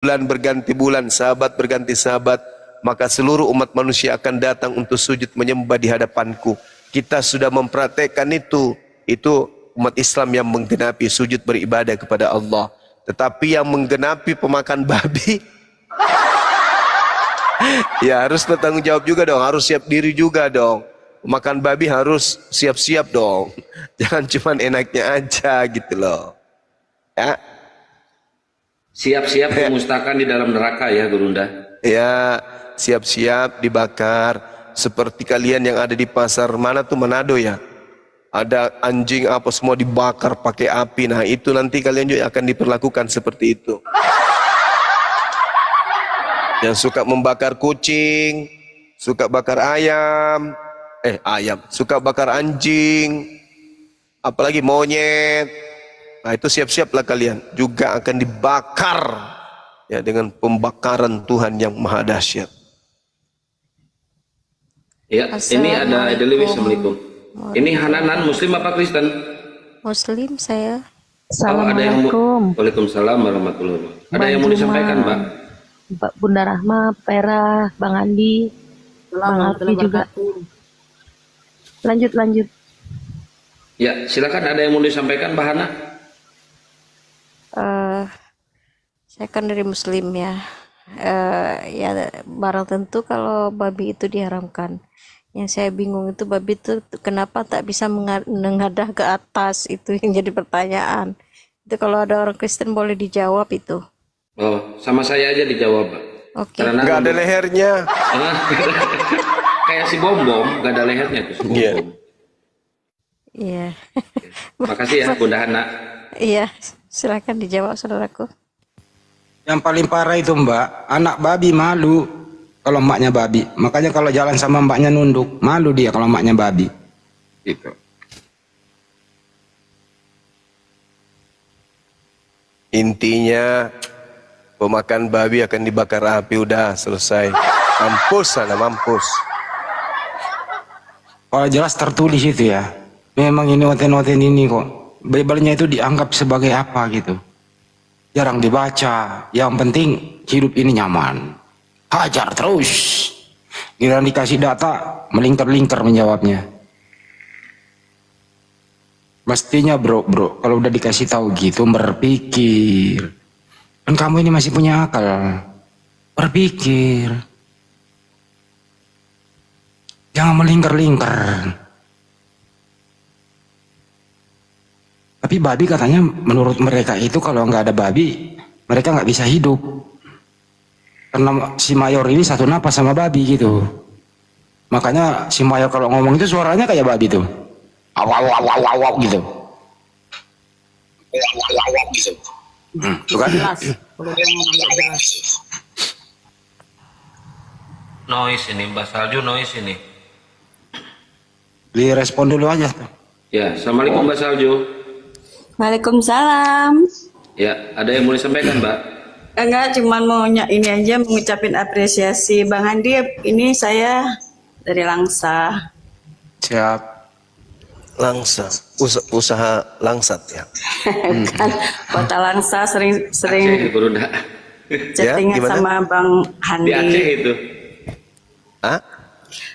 bulan berganti bulan, sahabat berganti sahabat, maka seluruh umat manusia akan datang untuk sujud menyembah di hadapanku. Kita sudah mempraktekkan itu umat Islam yang menggenapi sujud beribadah kepada Allah. Tetapi yang menggenapi pemakan babi ya harus bertanggung jawab juga dong, harus siap diri juga dong. Makan babi harus siap-siap dong. Jangan cuma enaknya aja gitu loh. Ya. Siap-siap pemustakan di dalam neraka ya Gurunda. Ya, siap-siap dibakar. Seperti kalian yang ada di pasar mana tuh, Manado ya. Ada anjing apa semua dibakar pakai api. Nah itu nanti kalian juga akan diperlakukan seperti itu. Yang suka membakar kucing, suka bakar ayam, suka bakar anjing, apalagi monyet. Nah itu siap-siaplah kalian juga akan dibakar ya dengan pembakaran Tuhan yang maha dahsyat. Ya, ini ada Edewi, assalamualaikum. Ini Hananan Muslim apa Kristen? Muslim saya. Assalamualaikum. Waalaikumsalam warahmatullahi wabarakatuh. Ada yang mau disampaikan, Mbak? Mbak Bunda Rahma, Pera, Bang Andi, Bang Alfi juga. Lanjut. Ya, silakan, ada yang mau disampaikan, Mbak Hana? Saya kan dari Muslim ya. Ya barang tentu kalau babi itu diharamkan. Yang saya bingung itu babi itu kenapa tak bisa mengadah ke atas, itu yang jadi pertanyaan. Itu kalau ada orang Kristen boleh dijawab itu. Oh, sama saya aja dijawab, Pak. Oke. Nggak ada lehernya. Kayak si bom-bom, nggak ada lehernya tuh si bom-bom. Iya. Makasih ya Bunda Hana. Iya, silakan dijawab saudaraku. Yang paling parah itu Mbak, anak babi malu kalau emaknya babi. Makanya kalau jalan sama mbaknya nunduk, malu dia kalau emaknya babi. Gitu. Intinya pemakan babi akan dibakar api, udah selesai. Mampus sana, mampus. Kalau jelas tertulis itu ya. Memang ini noten-noten ini kok. Bible-nya itu dianggap sebagai apa gitu. Jarang dibaca. Yang penting hidup ini nyaman. Hajar terus. Giliran dikasih data, melingkar-lingkar menjawabnya. Mestinya bro, kalau udah dikasih tahu gitu berpikir. Kan kamu ini masih punya akal. Berpikir. Jangan melingkar-lingkar. Tapi babi katanya menurut mereka itu kalau nggak ada babi, mereka nggak bisa hidup. Karena si mayor ini satu napas sama babi gitu. Makanya si mayor kalau ngomong itu suaranya kayak babi tuh. Awak gitu. Awak gitu. Tuh kan? Noise ini, Mbak Salju, noise ini. Direspon dulu aja tuh. Ya, assalamualaikum Mbak Salju. Waalaikumsalam. Ya, ada yang mau disampaikan, Mbak? Enggak, cuman mau ini aja mengucapin apresiasi Bang Andi. Ini saya dari Langsa. Siap. Langsa, usaha langsat ya. Kan Kota Langsa sering Aceh, Gurunda. chattingan Ya, sama Bang Di Aceh Handi. itu. Hah?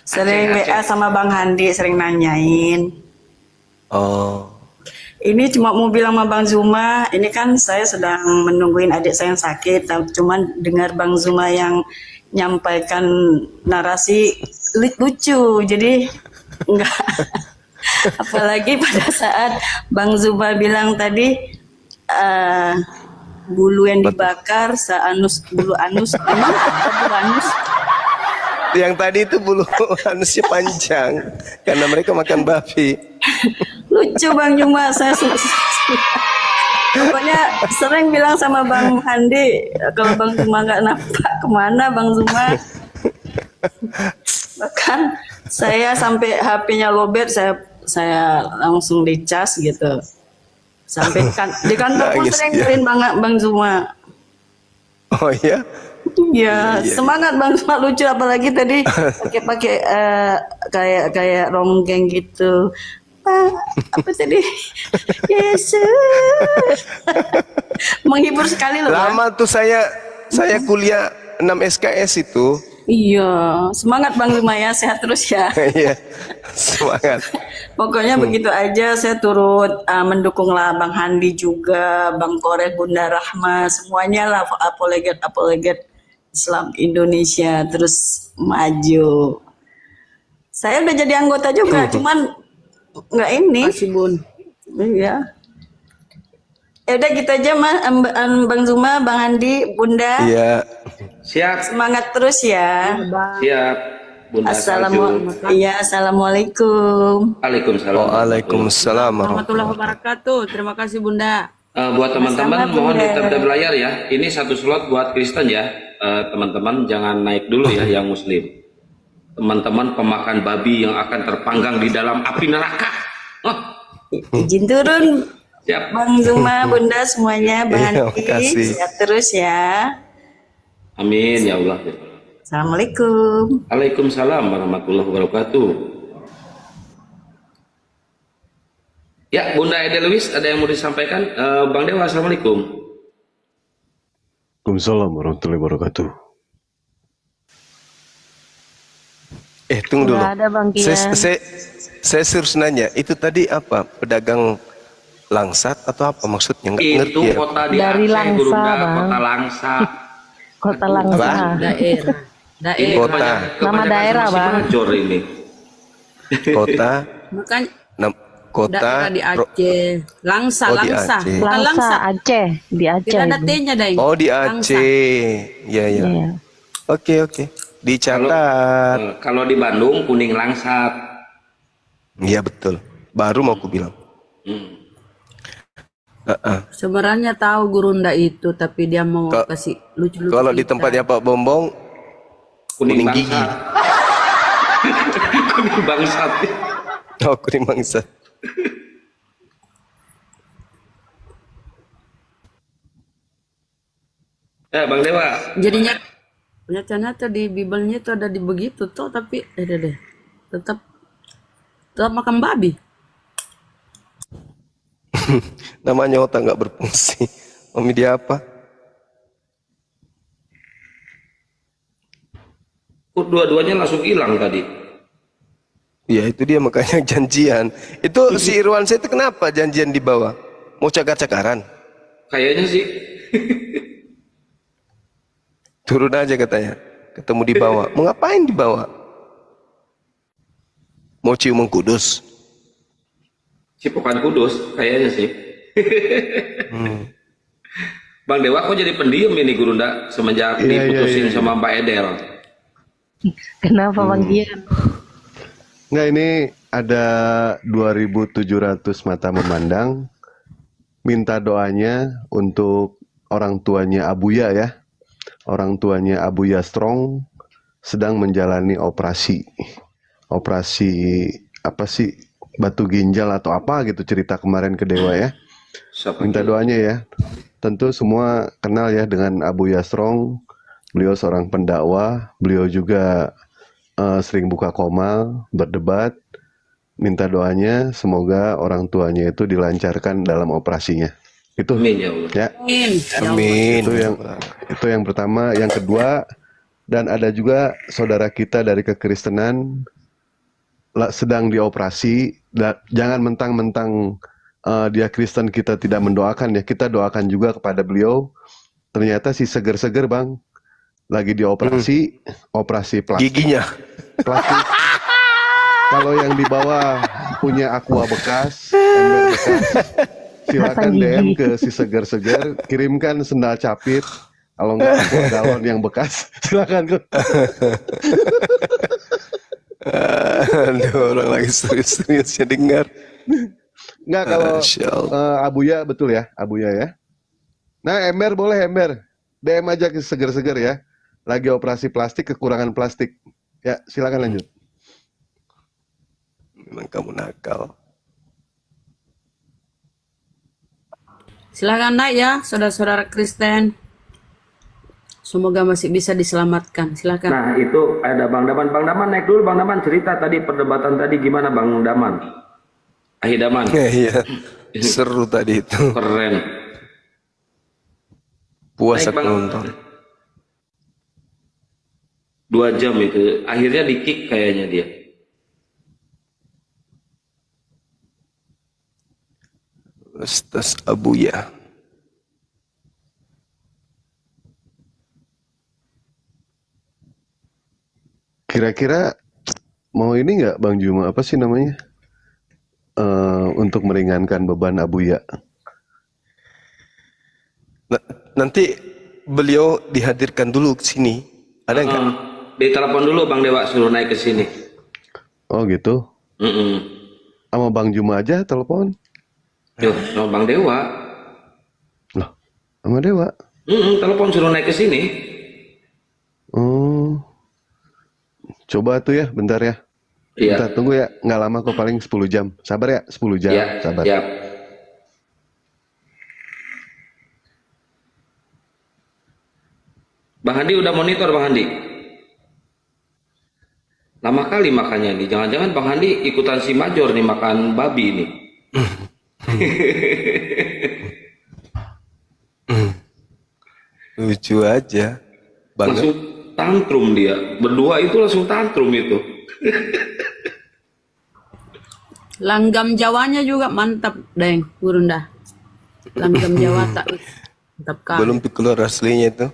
Sering Aceh. WA sama Bang Handi, sering nanyain. Oh. Ini cuma mau bilang sama Bang Zuma, ini kan saya sedang menungguin adik saya yang sakit, cuman dengar Bang Zuma yang nyampaikan narasi lucu, jadi enggak. Apalagi pada saat Bang Zuma bilang tadi bulu yang dibakar bulu anus, emang apa bulu anus? Yang tadi itu bulu anusnya panjang karena mereka makan babi. Lucu Bang Zuma, saya pokoknya sering bilang sama Bang Handi, kalau Bang Zuma nggak nampak kemana Bang Zuma. Bahkan saya sampai HP-nya lowbat, saya langsung dicas gitu. Sampai di kantor pun Nangis sering dia. nyariin banget Bang Zuma. Oh ya? Ya, semangat Bang Zuma, lucu apalagi tadi pakai kayak ronggeng gitu. Apa tadi? Yesus. Menghibur sekali loh. Lama tuh saya saya kuliah 6 SKS itu. Iya, semangat Bang Zuma ya, sehat terus ya. Iya, semangat. Pokoknya begitu aja, saya turut mendukunglah Bang Handi juga, Bang Korek, Bunda Rahma, semuanya lah apologet Islam Indonesia terus maju. Saya udah jadi anggota juga, cuman nggak ini. Masih Bun. Iya. Ya udah gitu aja Bang Zuma, Bang Handi, Bunda. Iya. Siap, Semangat terus ya. siap. Bunda Salju. Assalamualaikum. Waalaikumsalam. Waalaikumsalam Warahmatullahi wabarakatuh. Terima kasih Bunda. Buat teman-teman Sama-sama, mohon Bunda. ditap-tap layar ya. Ini satu slot buat Kristen ya. Teman-teman jangan naik dulu ya yang Muslim. Teman-teman pemakan babi yang akan terpanggang di dalam api neraka. Oh, Izin turun. siap. Bang Zuma, Bunda semuanya, Bang Iya, Handi, makasih. sehat terus ya. Amin ya Allah. Assalamualaikum. Waalaikumsalam warahmatullahi wabarakatuh. Ya, Bunda Edelwis ada yang mau disampaikan? Bang Dewa, Assalamualaikum. Waalaikumsalam warahmatullahi wabarakatuh. Tunggu dulu. Nggak ada Bang Kian. Saya serius nanya, itu tadi apa? Pedagang langsat atau apa maksudnya? Nggak ngerti Itu ya. kota di Dari Aceh, Langsa, Gurunda, Bang. kota Langsa. Kota Langsa. Daerah. Ini Kota. Nama daerah, Bang. Major ini. Kota, Makanya kota, daerah di Aceh. Langsa, Oh, di Langsa. Aceh. Bukan Langsa, Langsa. Aceh. Di Aceh. Tidak ada itu. T-nya, Daeng. Oh di Langsa. Aceh, ya ya. Iya. Oke, dicatat. Kalau di Bandung kuning langsat. Iya betul. Baru mau aku bilang. Sebenarnya tahu Gurunda itu, tapi dia mau Ka- kasih lucu-lucu. Kalau di kita. tempatnya Pak Bombong, kuning gigi. bangsat. Kuning bangsat. Oh kuning mangsa. Bang Dewa. Jadinya ternyata di Bible-nya itu ada di begitu tuh, tapi deh. Tetap makan babi. Namanya otak nggak berfungsi. Mami dia apa? Kok dua-duanya langsung hilang tadi? Ya itu dia makanya janjian. Itu si Irwan saya itu kenapa janjian di bawah? Mau cakar-cakaran? Kayaknya sih. Turun aja katanya. Ketemu di bawah. Mau ngapain di bawah? Mau cium kudus? Cipokan kudus, kayaknya sih. Bang Dewa kok jadi pendiam ini Gurunda semenjak diputusin sama Mbak Edel. Kenapa Bang Kian? Nggak, ini ada 2.700 mata memandang. Minta doanya untuk orang tuanya Abuya ya. Orang tuanya Abuya Strong sedang menjalani operasi. Operasi apa sih? Batu ginjal atau apa gitu cerita kemarin ke Dewa ya. Minta doanya ya. Tentu semua kenal ya dengan Abuya Strong. Beliau seorang pendakwah. Beliau juga sering buka komal, berdebat. Minta doanya semoga orang tuanya itu dilancarkan dalam operasinya. Itu Amin ya Allah. ya. Amin. Itu yang pertama, yang kedua, dan ada juga saudara kita dari kekristenan sedang dioperasi. Jangan mentang-mentang dia Kristen kita tidak mendoakan ya. Kita doakan juga kepada beliau. Ternyata si seger-seger Bang lagi dioperasi, operasi plastik. Giginya. Plastik. Kalau yang di bawah punya aqua bekas, ember bekas, silakan DM ke si seger-seger, kirimkan sendal capit. Kalau enggak aqua galon yang bekas, silakan ke. Aduh, orang lagi serius-seriusnya dengar. Enggak, kalau Masya Allah. Abuya betul ya, Abuya ya. Nah, ember boleh ember. DM aja ke seger-seger ya. Lagi operasi plastik, kekurangan plastik. Ya, silakan lanjut. Memang kamu nakal. Silahkan naik ya, saudara-saudara Kristen. Semoga masih bisa diselamatkan. Silakan. Nah itu ada Bang Daman. Bang Daman naik dulu. Bang Daman cerita tadi perdebatan tadi gimana Bang Daman? Daman. Iya, seru tadi itu. Keren. Puas Naik, aku Bang. nonton. 2 jam itu. Akhirnya di kick kayaknya dia. Ustaz Abuya. Kira-kira mau ini nggak Bang Juma, apa sih namanya? Untuk meringankan beban Abuya. Nanti beliau dihadirkan dulu ke sini. Ada nggak? Ditelepon dulu Bang Dewa, suruh naik ke sini. Oh gitu. Sama Bang Juma aja telepon. Yo, sama Bang Dewa. Loh, sama Dewa. Telepon suruh naik ke sini. Oh. Coba tuh ya, bentar ya. Iya. Bentar, tunggu ya. Nggak lama kok, paling 10 jam. Sabar ya, 10 jam. Iya, Sabar. siap. Bang Handi udah monitor Bang Handi. Lama kali makannya nih. Jangan-jangan Bang Handi ikutan si Major nih makan babi nih. Lucu aja. Langsung tantrum dia. Berdua itu langsung tantrum itu. Langgam Jawanya juga mantap, Deng, Gurunda. Langgam Jawa tak mantap kali. Belum keluar aslinya itu.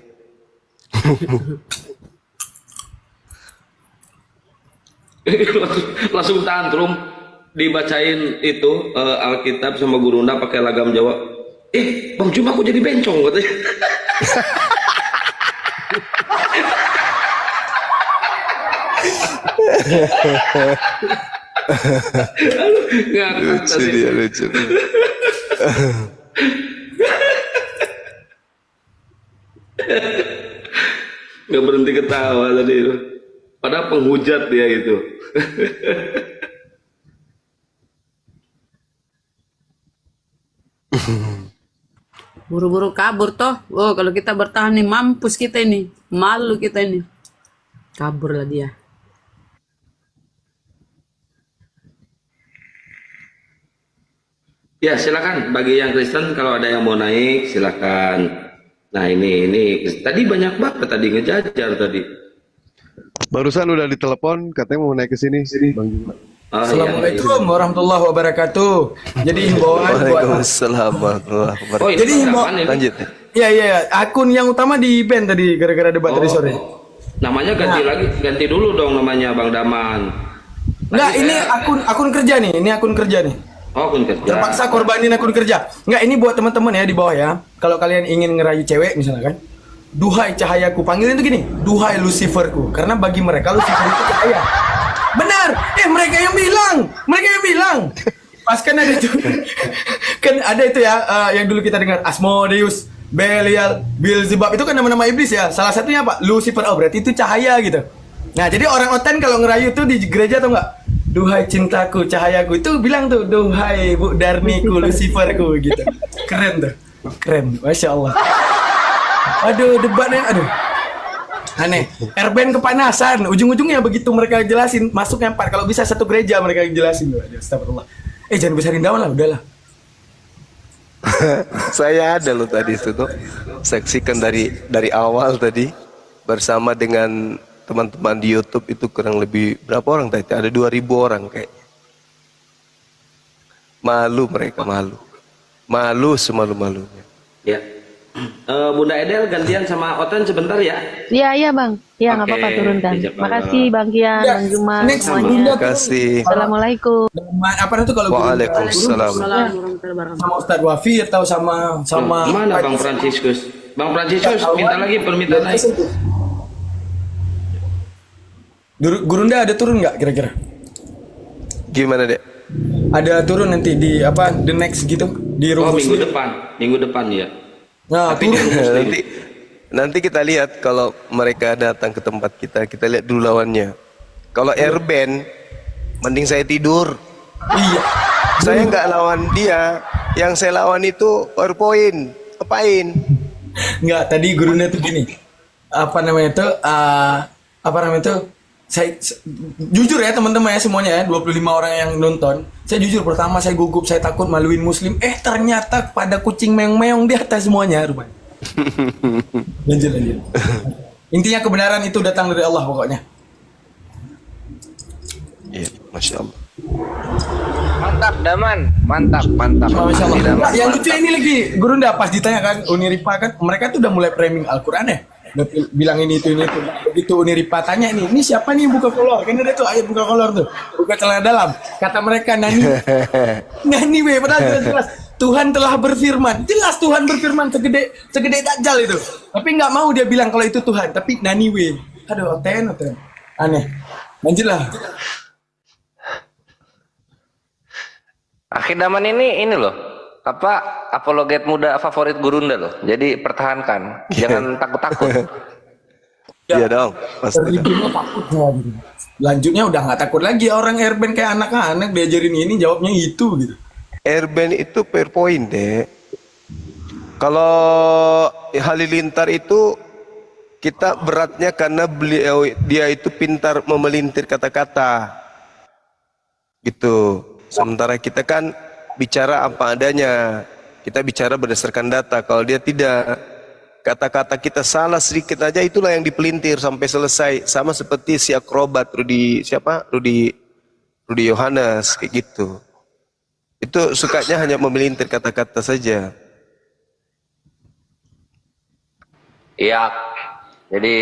Langsung tantrum, dibacain itu Alkitab sama Gurunda pakai lagam Jawa. Bang Juma aku jadi bencong katanya. Lucu dia, lucu. Nggak berhenti ketawa tadi itu. Padahal penghujat dia itu. Buru-buru kabur toh. Oh, kalau kita bertahan nih mampus kita ini. Malu kita ini. Kabur lah dia. Ya silakan bagi yang Kristen kalau ada yang mau naik silakan. Nah ini tadi banyak banget tadi ngejajar tadi. Barusan udah ditelepon, katanya mau naik ke sini. Bang Juma. Assalamualaikum warahmatullahi wabarakatuh. Jadi himbauan buat Waalaikumsalam warahmatullahi wabarakatuh. Jadi himbauan Lanjut. Iya, akun yang utama di ban tadi gara-gara debat tadi sore. Namanya ganti dulu dong namanya Bang Daman. Enggak, ini akun kerja nih, Oh, akun kerja. Terpaksa korbanin akun kerja. Enggak, ini buat teman-teman ya di bawah ya. Kalau kalian ingin ngerayu cewek misalnya kan. Duhai cahayaku, panggilin tuh gini. Duhai Luciferku. Karena bagi mereka Lucifer itu cahaya. Benar. Mereka yang bilang. Pas kan ada itu. Kan ada itu ya yang dulu kita dengar Asmodeus, Belial, Beelzebub itu kan nama-nama iblis ya. Salah satunya apa? Lucifer. Oh, berarti itu cahaya gitu. Nah, jadi orang Oten kalau ngerayu tuh di gereja atau enggak? Duhai cintaku, cahayaku. Itu bilang tuh, duhai Bu Darniku, Luciferku gitu. Keren tuh. Keren. Masya Allah. Aduh, debatnya aneh. Erben kepanasan. Ujung-ujungnya begitu mereka jelasin, masuknya 4. Kalau bisa satu gereja mereka jelasin. Astagfirullah. Jangan besarin daun lah, udahlah. Saya ada loh tadi itu tuh. Saksikan dari awal tadi bersama dengan teman-teman di YouTube itu kurang lebih berapa orang tadi? Ada 2.000 orang kayak. Malu mereka, malu. Malu semalu-malunya. Ya. Bunda Edel gantian sama Oten sebentar ya. Iya Bang. Iya nggak apa-apa turunkan. Makasih Bang Kian, Bang Juma semuanya. Terima kasih. Assalamualaikum. Apa itu kalau Waalaikumsalam. Sama Ustadz Wafi atau sama mana Bang Franciscus? Bang Franciscus minta lagi permintaan naik. Gurunda ada turun nggak kira-kira? Gimana dek? Ada turun nanti di the next gitu di rumah minggu depan ya. Nah, tapi nanti kita lihat kalau mereka datang ke tempat kita lihat dulu lawannya. Kalau Erben, mending saya tidur. Iya. Saya nggak lawan dia, yang saya lawan itu PowerPoint. Apain? Nggak, tadi Gurunda tuh gini. Apa namanya itu? Saya jujur ya teman-teman ya semuanya ya 25 orang yang nonton. Saya jujur pertama saya gugup, saya takut maluin muslim. Ternyata pada kucing meong-meong di atas semuanya rupanya. Lanjut. Intinya kebenaran itu datang dari Allah pokoknya. Iya, Masya Allah. Mantap, Daman. Mantap. Masya Allah. Daman, Nah, yang mantap. lucu ini lagi, Guru Nda pas ditanya kan Uniripa kan, mereka tuh udah mulai framing Al-Quran ya. Udah bilang ini itu. Begitu Uniripa tanya ini siapa nih yang buka kolor? Kan ada tuh ayat buka kolor tuh, buka celana dalam. Kata mereka nani weh, padahal jelas Tuhan telah berfirman. Jelas Tuhan berfirman segede Dajjal itu. Tapi nggak mau dia bilang kalau itu Tuhan, tapi nani weh. Aduh, oten. Aneh. Lanjutlah. Akhir Daman ini loh, apologet muda favorit Gurunda loh. Jadi pertahankan, jangan takut-takut. Iya dong, pasti. Terhidupnya takut ya, gitu. Lanjutnya udah nggak takut lagi orang Airban kayak anak-anak diajarin ini jawabnya itu gitu. Airban itu PowerPoint deh. Kalau Halilintar itu kita beratnya karena dia itu pintar memelintir kata-kata. Gitu. Sementara kita kan bicara apa adanya. Kita bicara berdasarkan data. Kalau dia tidak, kata-kata kita salah sedikit aja itulah yang dipelintir sampai selesai. Sama seperti si akrobat Rudi Yohanes kayak gitu. Itu sukanya hanya memelintir kata-kata saja. Iya, jadi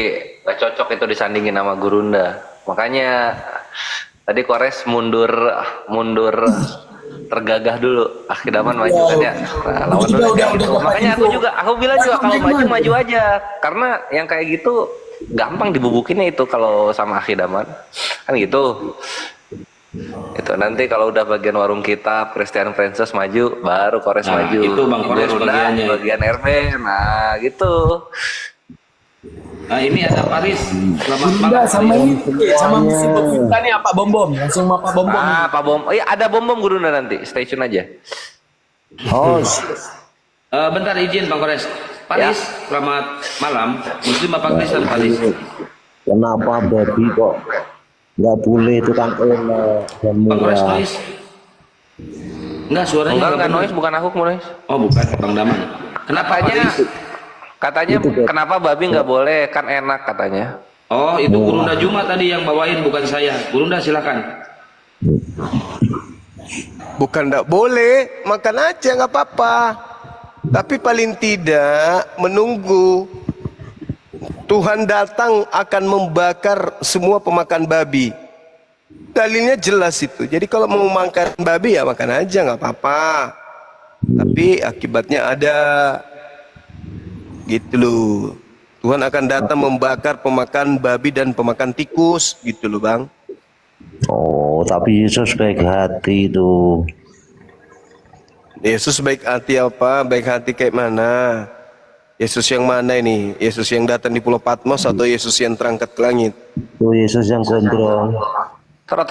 gak cocok itu disandingin sama Gurunda. Makanya tadi Kores mundur tergagah dulu. Akhir Daman maju kan ya. Nah, lawan dulu. Makanya aku bilang juga kalau maju aja. Karena yang kayak gitu gampang dibubukinnya itu kalau sama Akhir Daman. Kan gitu. Itu nanti kalau udah bagian warung kita Christian Princess maju, baru Kores maju. Itu Bang Kores bagiannya. Bagian RB. Nah, gitu. Nah, ini ada Paris. Selamat Enggak, malam. sama musim kita nih Pak Bom. Langsung sama Pak Bom. Pak Bom. Oh iya, ada Bom Gurunda nanti. Stay tune aja. Oh, Bentar izin Bang Kores. Paris, selamat malam. Muslim apa Kristen Paris? kenapa babi kok nggak boleh itu kan enak dan Bang Kores murah? noise. Enggak, suaranya Enggak noise, bukan aku noise. Oh, bukan Bang Daman. Kenapa Katanya kenapa babi nggak boleh, kan enak katanya. Oh, itu Gurunda Juma tadi yang bawain, bukan saya. Gurunda silakan. Bukan enggak boleh, makan aja nggak apa-apa. Tapi paling tidak menunggu Tuhan datang akan membakar semua pemakan babi. Dalilnya jelas itu. Jadi kalau mau makan babi ya makan aja nggak apa-apa. Tapi akibatnya ada. Gitu loh. Tuhan akan datang membakar pemakan babi dan pemakan tikus. Gitu loh Bang. Oh, tapi Yesus baik hati itu. Yesus baik hati apa? Baik hati kayak mana? Yesus yang mana ini? Yesus yang datang di Pulau Patmos atau Yesus yang terangkat ke langit? Oh, Yesus yang gondrong. Terus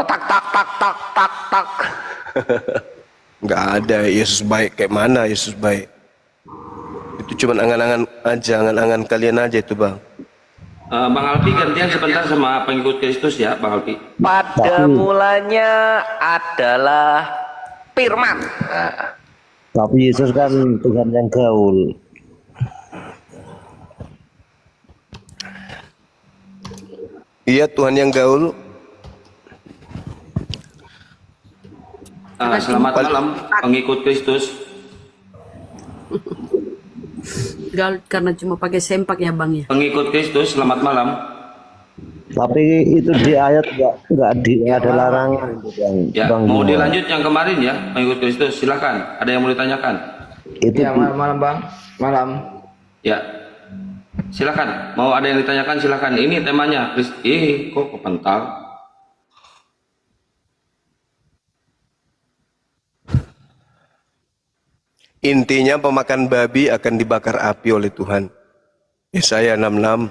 tak. Nggak ada Yesus baik kayak mana Yesus baik. Itu cuma angan-angan aja, angan-angan kalian aja itu Bang. Bang Alpi gantian sebentar sama pengikut Kristus ya Bang Alpi. Pada mulanya adalah firman. Nah. Tapi Yesus kan Tuhan yang gaul. Iya Tuhan yang gaul. Selamat malam pengikut Kristus. Gaul karena cuma pakai sempak ya Bang ya. Pengikut Kristus, selamat malam. Tapi itu di ayat nggak ada larangan Ya, mau dilanjut yang kemarin ya, pengikut Kristus, silakan. Ada yang mau ditanyakan? Itu Ya, malam Bang. Malam. Ya, silakan. Mau ada yang ditanyakan silakan. Ini temanya. Kok kepental? Intinya pemakan babi akan dibakar api oleh Tuhan. Yesaya 66.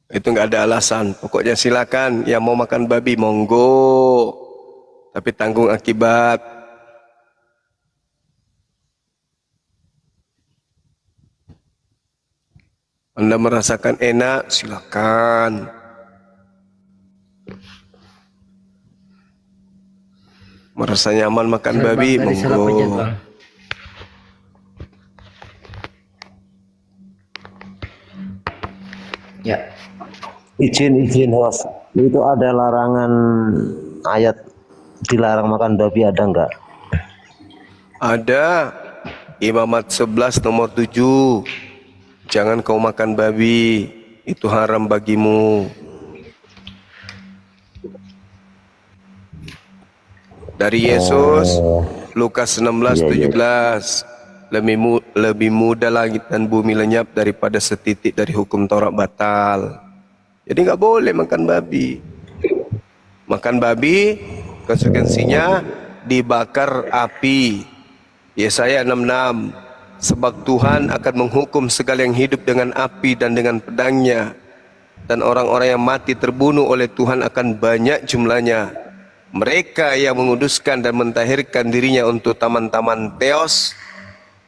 Itu nggak ada alasan. Pokoknya silakan. Yang mau makan babi monggo. Tapi tanggung akibat. Anda merasakan enak, silakan. Merasa nyaman makan babi monggo. Ya. Izin host. Itu ada larangan ayat dilarang makan babi ada enggak? Ada. Imamat 11 nomor 7. Jangan kau makan babi, itu haram bagimu. Dari Yesus, Lukas 16:17. Lebih mudah langit dan bumi lenyap daripada setitik dari hukum Taurat batal. Jadi nggak boleh makan babi. Makan babi konsekuensinya dibakar api. Yesaya 66. Sebab Tuhan akan menghukum segala yang hidup dengan api dan dengan pedangnya. Dan orang-orang yang mati terbunuh oleh Tuhan akan banyak jumlahnya. Mereka yang menguduskan dan mentahirkan dirinya untuk taman-taman Theos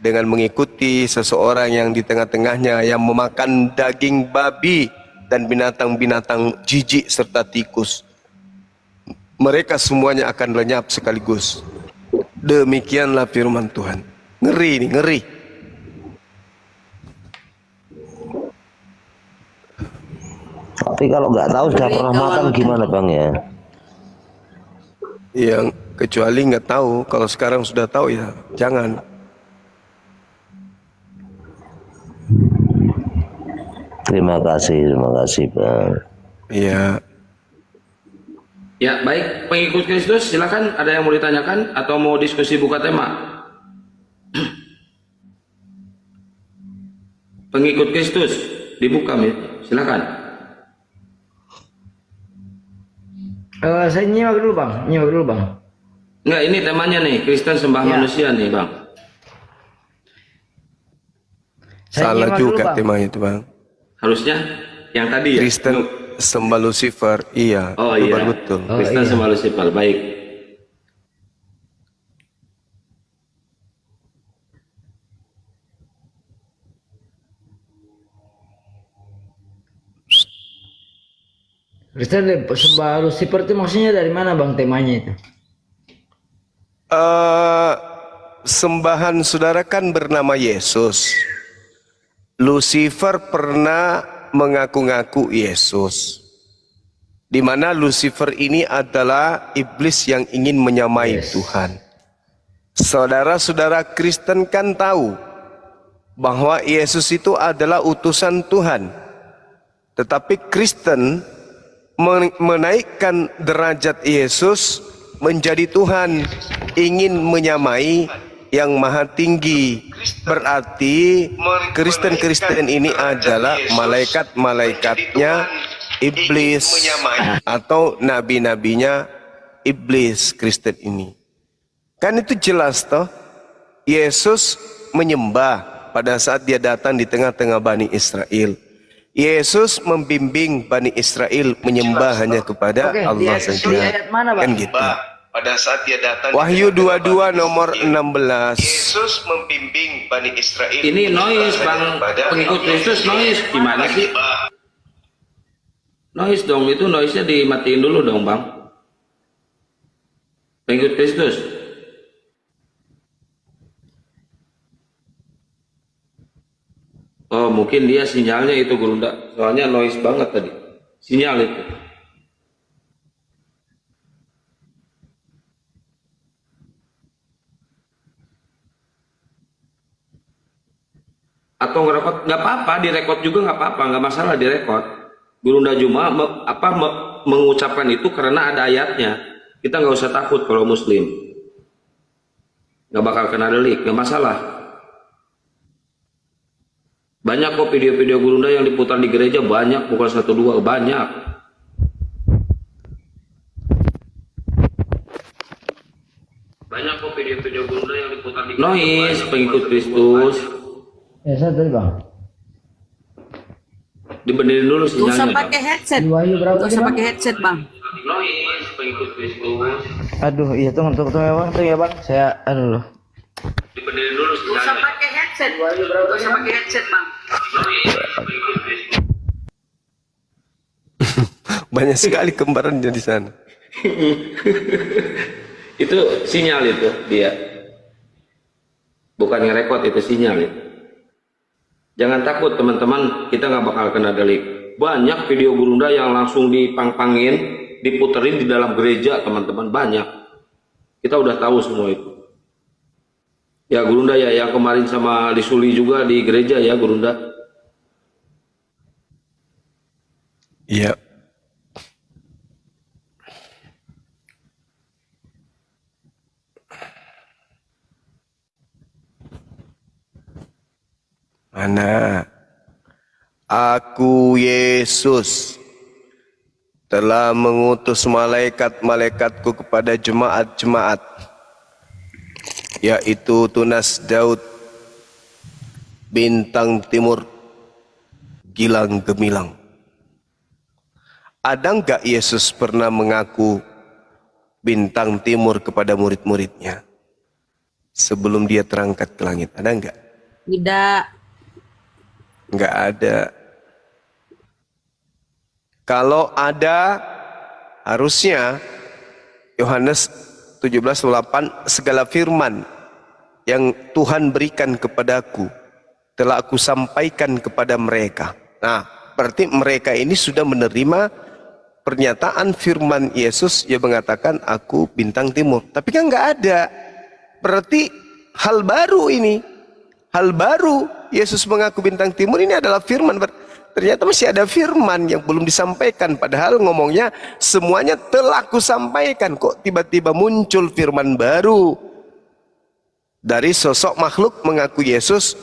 dengan mengikuti seseorang yang di tengah-tengahnya yang memakan daging babi dan binatang-binatang jijik serta tikus. Mereka semuanya akan lenyap sekaligus. Demikianlah firman Tuhan. Ngeri nih, ngeri. Tapi kalau nggak tahu sudah pernah makan gimana Bang ya? Yang kecuali nggak tahu, kalau sekarang sudah tahu ya jangan. Terima kasih Bang. Iya. Ya, baik. Pengikut Kristus, silakan. Ada yang mau ditanyakan atau mau diskusi buka tema? Pengikut Kristus, dibuka, silakan. Saya nyimak dulu Bang. Enggak, ini temanya nih, Kristen sembah manusia nih Bang. Salah juga temanya itu Bang. Harusnya yang tadi ya? Kristen sembah Lucifer, iya. Oh iya, betul. Kristen sembah Lucifer, baik. Kristen sembah Lucifer itu maksudnya dari mana Bang temanya itu? Sembahan saudara kan bernama Yesus. Lucifer pernah mengaku-ngaku Yesus. Di mana Lucifer ini adalah iblis yang ingin menyamai Tuhan. Saudara-saudara Kristen kan tahu bahwa Yesus itu adalah utusan Tuhan. Tetapi Kristen menaikkan derajat Yesus menjadi Tuhan, ingin menyamai yang maha tinggi. Berarti Kristen-Kristen ini adalah malaikat-malaikatnya iblis atau nabi-nabinya iblis. Kristen ini kan itu jelas toh. Yesus menyembah pada saat dia datang di tengah-tengah Bani Israel. Yesus membimbing Bani Israel menyembah hanya kepada Allah saja. Kan gitu. Pada saat dia datang Wahyu 22 nomor 16. Yesus membimbing Bani Israel. Ini noise Bang, pengikut Kristus noise gimana sih? Noise dong, itu noise-nya dimatiin dulu dong Bang. Pengikut Kristus. Oh mungkin dia sinyalnya itu Gurunda, soalnya noise banget tadi sinyal itu. Atau ngerekod nggak apa-apa, direkod juga nggak apa-apa, nggak masalah direkod. Gurunda Juma mengucapkan itu karena ada ayatnya. Kita nggak usah takut kalau Muslim, nggak bakal kena delik, nggak masalah. Banyak kok video-video Gurunda yang diputar di gereja, banyak, bukan 1-2, banyak. Banyak kok video-video Gurunda yang diputar di gereja. Noise, pengikut Kristus. Ya sadar Bang. Dibenerin dulu sinyalnya. Usah pakai headset. Usah pakai headset Bang. Noise, pengikut Kristus. Aduh, iya tunggu ya Bang, saya aduh. Dibenerin dulu sinyalnya. Usah pakai headset. Usah pakai headset Bang. Banyak sekali kembarannya di sana. Itu sinyal itu dia. Bukan ngerekod, itu sinyal itu. Jangan takut teman-teman, kita nggak bakal kena delik. Banyak video Gurunda yang langsung dipang-pangin, diputerin di dalam gereja, teman-teman, banyak. Kita udah tahu semua itu. Ya Gurunda ya, yang kemarin sama Lisuli juga di gereja ya Gurunda. Iya. Mana? Aku Yesus telah mengutus malaikat-malaikatku kepada jemaat-jemaat, yaitu Tunas Daud, Bintang Timur, Gilang Gemilang. Ada enggak Yesus pernah mengaku Bintang Timur kepada murid-muridnya sebelum dia terangkat ke langit? Ada enggak? Tidak. Enggak ada. Kalau ada, harusnya Yohanes 17:8, segala firman yang Tuhan berikan kepadaku telah aku sampaikan kepada mereka. Nah, berarti mereka ini sudah menerima pernyataan firman Yesus yang mengatakan aku Bintang Timur. Tapi kan enggak ada. Berarti hal baru ini. Hal baru, Yesus mengaku Bintang Timur ini adalah firman. Ternyata masih ada firman yang belum disampaikan. Padahal ngomongnya semuanya telah kusampaikan. Kok tiba-tiba muncul firman baru dari sosok makhluk mengaku Yesus?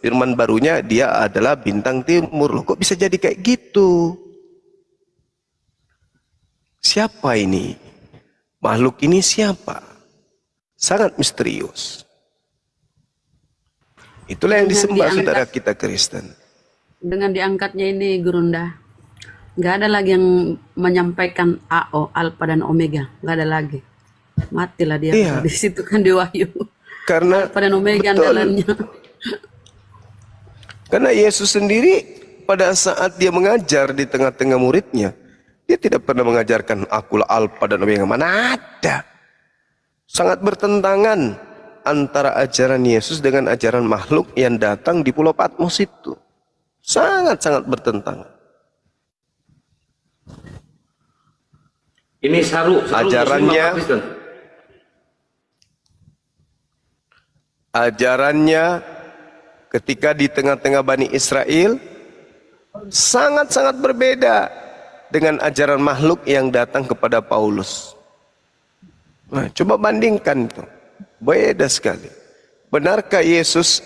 Firman barunya dia adalah Bintang Timur. Loh, kok bisa jadi kayak gitu? Siapa ini? Makhluk ini siapa? Sangat misterius. Itulah yang disembah saudara kita Kristen. Dengan diangkatnya ini Gurunda, nggak ada lagi yang menyampaikan AO, Alpha dan Omega, nggak ada lagi. Matilah dia. Iya. Di situ kan di Wahyu. Karena Alpha dan Omega betul. andalannya. Karena Yesus sendiri pada saat dia mengajar di tengah-tengah muridnya, dia tidak pernah mengajarkan akulah Alpha dan Omega. Mana ada. Sangat bertentangan antara ajaran Yesus dengan ajaran makhluk yang datang di Pulau Patmos itu. Sangat-sangat bertentangan. Ini saru Ajarannya, ajarannya ketika di tengah-tengah Bani Israel sangat-sangat berbeda dengan ajaran makhluk yang datang kepada Paulus. Nah, coba bandingkan itu. Beda sekali. Benarkah Yesus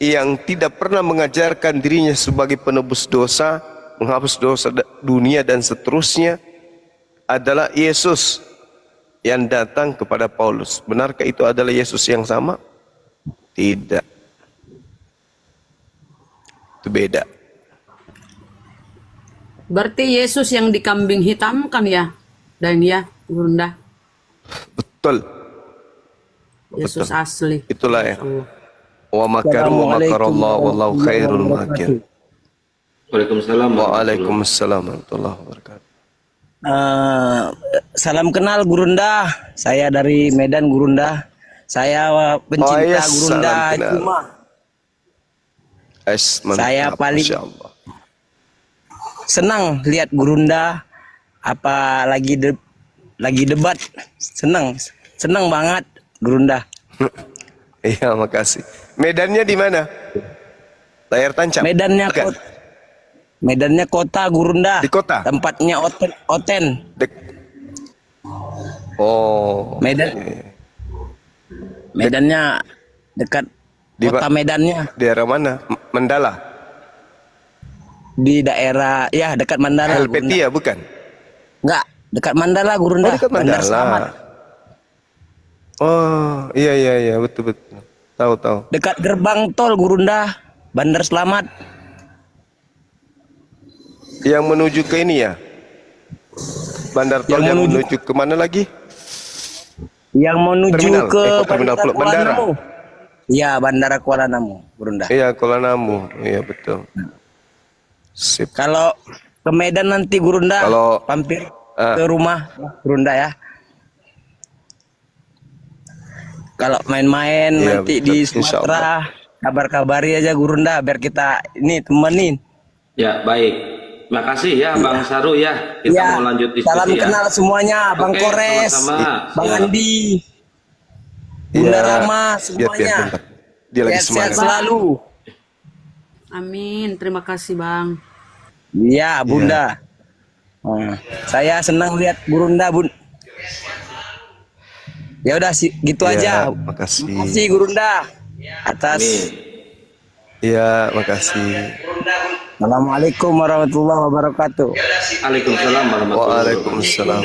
yang tidak pernah mengajarkan dirinya sebagai penebus dosa, menghapus dosa dunia dan seterusnya, adalah Yesus yang datang kepada Paulus? Benarkah itu adalah Yesus yang sama? Tidak. Itu beda. Berarti Yesus yang dikambing hitamkan ya, dan ya, Gurunda. Betul. Yesus Betul. asli. Itulah ya. Wa makaru wa makarallahu wallahu khairul makir. Waalaikumsalam. Waalaikumsalam warahmatullahi wabarakatuh. Salam kenal Gurunda. Saya dari Medan Gurunda. Saya pencinta yes, Gurunda salam kenal. cuma saya paling senang lihat Gurunda lagi debat. Senang banget Gurunda. Iya, makasih. Medannya di mana? Layar tancap. Medannya kota Gurunda. Di kota. Tempatnya Oten. Oh. Medannya dekat kota Medannya. Daerah mana? Mandala. Di daerah dekat Mandala. Helvetia bukan? Enggak, dekat Mandala Gurunda. Oh, dekat Bandar Mandala. Selamat. Oh, iya, betul. Tahu. Dekat gerbang tol Gurunda, Bandar Selamat. Yang menuju ke ini ya? Bandar tol yang menuju ke mana lagi? Yang menuju terminal, ke terminal Pulau Bandara. Iya, Bandara Kuala Namu, Gurunda. Iya, Kuala Namu. Iya, betul. Sip. Kalau ke Medan nanti Gurunda, mampir ke rumah Gurunda ya. Kalau main-main nanti betul. di Sumatera, kabar-kabari aja Gurunda biar kita ini temenin. Ya, baik. Makasih ya Bang Saru ya. Kita Ya, mau lanjut diskusi salam ya. kenal semuanya, Bang Oke, Kores, sama-sama. Bang Siap. Andi, Bunda Iya. Rama, Biar semuanya. bentar. Dia lagi Sehat-sehat semangat. selalu. Amin. Terima kasih Bang. Iya, Bunda. Nah, saya senang lihat Gurunda, Bun. Ya udah gitu aja. Makasih. Makasih Gurunda atas. Iya, makasih. Assalamualaikum warahmatullahi wabarakatuh. Waalaikumsalam warahmatullahi Waalaikumsalam.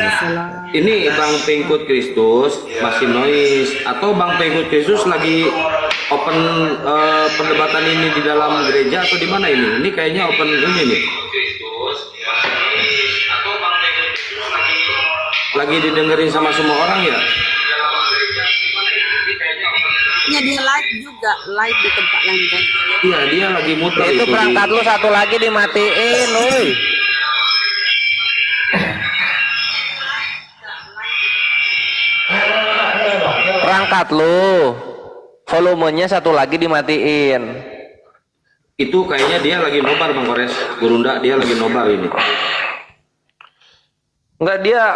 Ini Bang Pengkut Kristus masih noise atau Bang Pengkut Kristus lagi open perdebatan ini di dalam gereja atau di mana ini? Ini kayaknya open ini nih. Lagi didengerin sama semua orang ya? Ya dia live juga, live di tempat lain kan. Iya, dia lagi muter Itu itu perangkat di... lu satu lagi dimatiin, woi. Perangkat lu volumenya satu lagi dimatiin. Itu kayaknya dia lagi nobar Bang Kores. Gurunda dia lagi nobar ini. Enggak, dia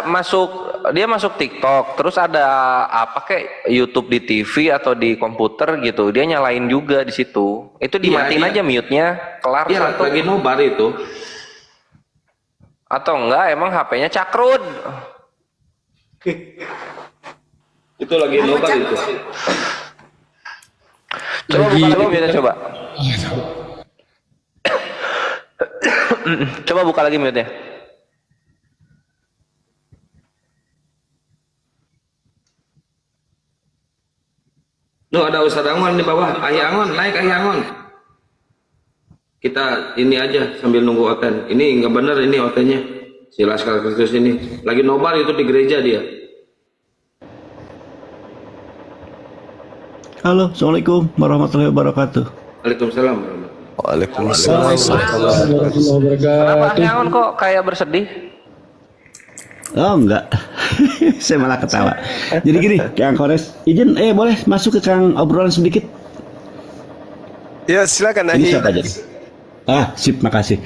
masuk TikTok, terus ada apa kayak YouTube di TV atau di komputer gitu, dia nyalain juga di situ. Itu dimatiin Iya, aja mute-nya, kelar Dia satu. lagi nobar itu. Atau enggak emang HP-nya cakrut. Itu lagi nobar itu. Coba buka lagi mute-nya coba. Coba buka lagi mute-nya. Nuh, ada Ustadz Angon di bawah. Ayah Angon, naik Ayah Angon. Kita ini aja sambil nunggu Oten. Ini nggak bener ini Otennya. Si Laskar Kristus ini lagi nobar itu di gereja dia. Halo, Assalamualaikum warahmatullahi wabarakatuh. Waalaikumsalam. Waalaikumsalam warahmatullahi Kenapa wabarakatuh. Angon kok kayak bersedih? Oh enggak, saya malah ketawa. Jadi gini, Kang Kores, izin, boleh masuk ke Kang obrolan sedikit? Ya silakan Ini Ahi. siapa aja? Sip, makasih.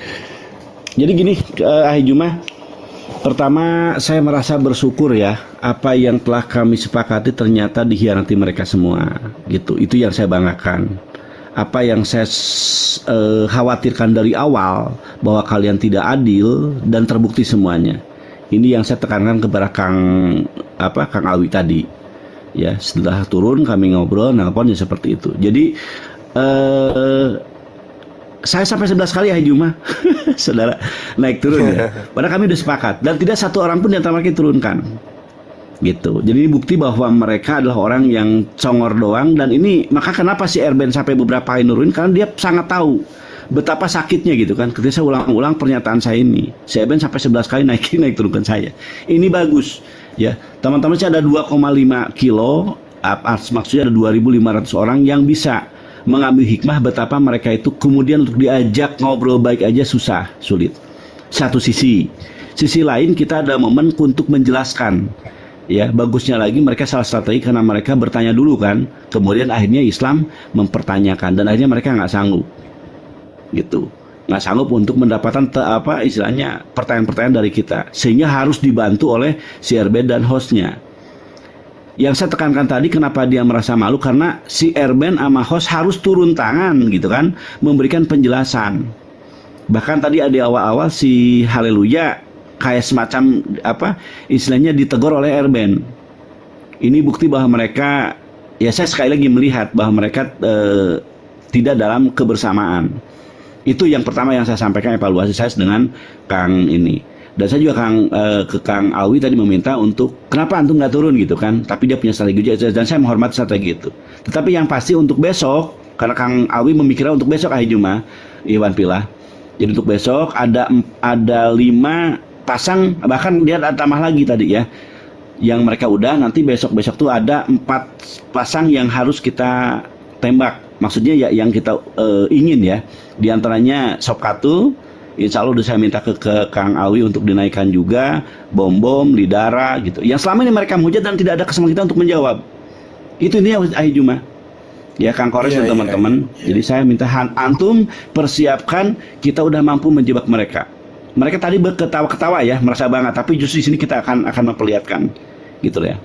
Jadi gini, Ahi Juma, pertama saya merasa bersyukur ya, apa yang telah kami sepakati ternyata dikhianati mereka semua, gitu. Itu yang saya banggakan. Apa yang saya khawatirkan dari awal bahwa kalian tidak adil dan terbukti semuanya. Ini yang saya tekankan kepada Kang Awi tadi. Ya, setelah turun kami ngobrol, nelpon ya seperti itu. Jadi saya sampai 11 kali ya Juma, saudara naik turun ya. Padahal kami udah sepakat dan tidak satu orang pun yang mereka turunkan. Gitu. Jadi ini bukti bahwa mereka adalah orang yang congor doang dan ini maka kenapa si Erben sampai beberapa kali nurunin karena dia sangat tahu betapa sakitnya gitu kan. Ketika saya ulang-ulang pernyataan saya ini, si Erben sampai 11 kali naik turunkan saya. Ini bagus ya. Teman-teman saya ada 2,5 kilo, maksudnya ada 2.500 orang yang bisa mengambil hikmah betapa mereka itu kemudian untuk diajak ngobrol baik aja sulit. Satu sisi lain kita ada momen untuk menjelaskan. Ya, bagusnya lagi mereka salah strategi karena mereka bertanya dulu kan, kemudian akhirnya Islam mempertanyakan dan akhirnya mereka nggak sanggup, gitu, nggak sanggup untuk mendapatkan istilahnya pertanyaan-pertanyaan dari kita, sehingga harus dibantu oleh si Erben dan hostnya. Yang saya tekankan tadi kenapa dia merasa malu karena si Erben sama host harus turun tangan gitu kan, memberikan penjelasan. Bahkan tadi ada awal-awal si Haleluya kayak semacam istilahnya ditegur oleh Erben. Ini bukti bahwa mereka, ya saya sekali lagi melihat bahwa mereka tidak dalam kebersamaan. Itu yang pertama yang saya sampaikan evaluasi saya dengan Kang ini. Dan saya juga ke Kang Awi tadi meminta untuk kenapa antum nggak turun gitu kan? Tapi dia punya strategi juga dan saya menghormati strategi itu. Tetapi yang pasti untuk besok, karena Kang Awi memikirkan untuk besok hari Jumat, Iwan Pilah. Jadi untuk besok ada 5 pasang, bahkan dia ada tambah lagi tadi ya, yang mereka udah nanti besok tuh ada 4 pasang yang harus kita tembak, maksudnya ya yang kita ingin ya, diantaranya Sopkatu, insya Allah udah saya minta ke Kang Awi untuk dinaikkan juga, bom Lidara gitu, yang selama ini mereka menghujat dan tidak ada kesempatan kita untuk menjawab. Itu ini Ahi Juma ya Kang Kores dan teman-teman. Jadi saya minta antum persiapkan, kita udah mampu menjebak mereka. Mereka tadi berketawa-ketawa ya, merasa banget, tapi justru di sini kita akan memperlihatkan gitu ya.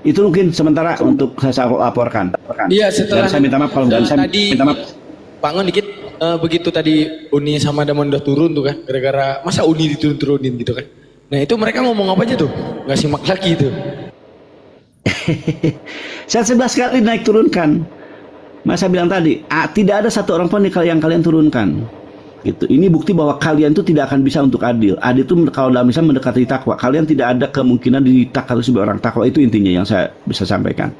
Itu mungkin sementara untuk saya laporkan. Iya, setelah Dan saya minta maaf kalau saya tadi minta maaf. Pak Ngon dikit, begitu tadi Uni sama Damon udah turun tuh kan, gara-gara masa Uni diturun-turunin gitu kan. Nah itu mereka ngomong apa aja tuh? Nggak simak lagi tuh. Saya 11 kali naik turunkan. Masa bilang tadi, tidak ada satu orang pun yang kalian turunkan. Gitu. Ini bukti bahwa kalian itu tidak akan bisa untuk adil. Adil itu kalau dalam Islam mendekati takwa. Kalian tidak ada kemungkinan ditakdir sebagai orang takwa. Itu intinya yang saya bisa sampaikan.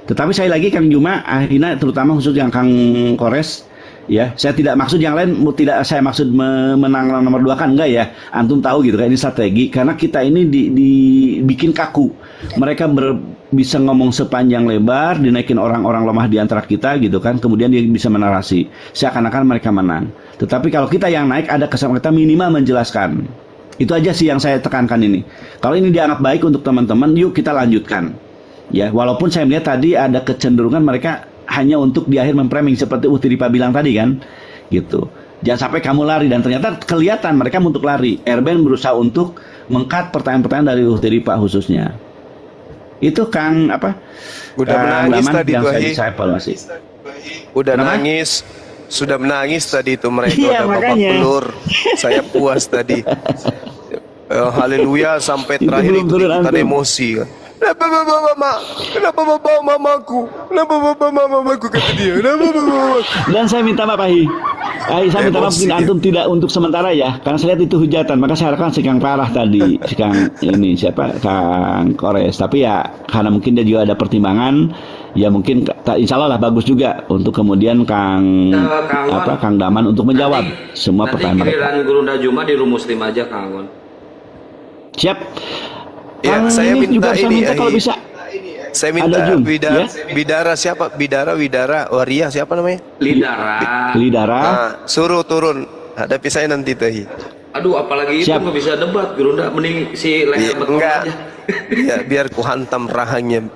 Tetapi saya lagi Kang Juma, akhirnya terutama khusus yang Kang Kores, ya, saya tidak maksud yang lain, tidak saya maksud menang nomor 2 kan, enggak ya. Antum tahu gitu kan, ini strategi karena kita ini dibikin kaku. Mereka bisa ngomong sepanjang lebar, dinaikin orang-orang lemah di antara kita gitu kan, kemudian dia bisa menarasi seakan-akan mereka menang. Tetapi kalau kita yang naik, ada kesempatan kita minimal menjelaskan. Itu aja sih yang saya tekankan ini. Kalau ini dianggap baik untuk teman-teman, yuk kita lanjutkan. Ya, walaupun saya melihat tadi ada kecenderungan mereka hanya untuk di akhir memframing seperti Utiripa bilang tadi kan, gitu. Jangan sampai kamu lari, dan ternyata kelihatan mereka untuk lari. Erben berusaha untuk mengkat pertanyaan-pertanyaan dari Utiripa khususnya. Itu Kang apa? Udah Kang menangis Daman tadi yang tuh, saya Hi. bisa evaluasi. Udah Kenapa? nangis, sudah menangis tadi itu mereka Iya, udah babak makanya. belur. Saya puas tadi. Haleluya sampai Itu terakhir belum itu turun ikutan antum. emosi. Kenapa bapak mama? Kenapa bapak mamaku? Kenapa bapak mamaku kata dia? Kenapa bapak mamaku? Dan saya minta maaf Ahi. Saya minta maaf Emosi. mungkin antum tidak untuk sementara ya, karena saya lihat itu hujatan. Maka saya harapkan si Kang Parah tadi, si Kang ini siapa, Kang Kores. Tapi ya karena mungkin dia juga ada pertimbangan, ya mungkin insya Allah lah bagus juga untuk kemudian Kang Kang Daman untuk menjawab semua Nanti pertanyaan mereka. giliran Gurunda Juma di Room Muslim aja Kang Angon. Siap. Ya, Kang saya ini minta juga saya ini, minta kalau Ahi. bisa. Saya Ada minta Zoom, Bidara, ya? Bidara siapa? Widara, Waria siapa namanya? Lidara. Nah, suruh turun. Hadapi saya nanti Tahi. Aduh, apalagi itu Siap. nggak bisa debat Gurunda, mending si leher betul Enggak. aja. Ya, biar ku hantam rahangnya.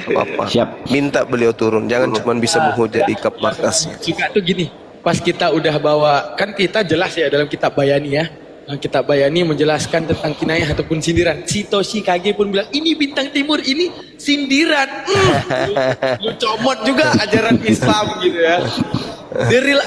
Apa? Siap. Minta beliau turun, jangan cuma bisa menghujat di kap markasnya. Suka tuh gini, pas kita udah bawa, kan kita jelas ya dalam kitab Bayani ya. Kitab Bayani menjelaskan tentang kinayah ataupun sindiran. Si Toshi Kage pun bilang, ini bintang timur, ini sindiran. Lu comot juga ajaran Islam gitu ya. Deril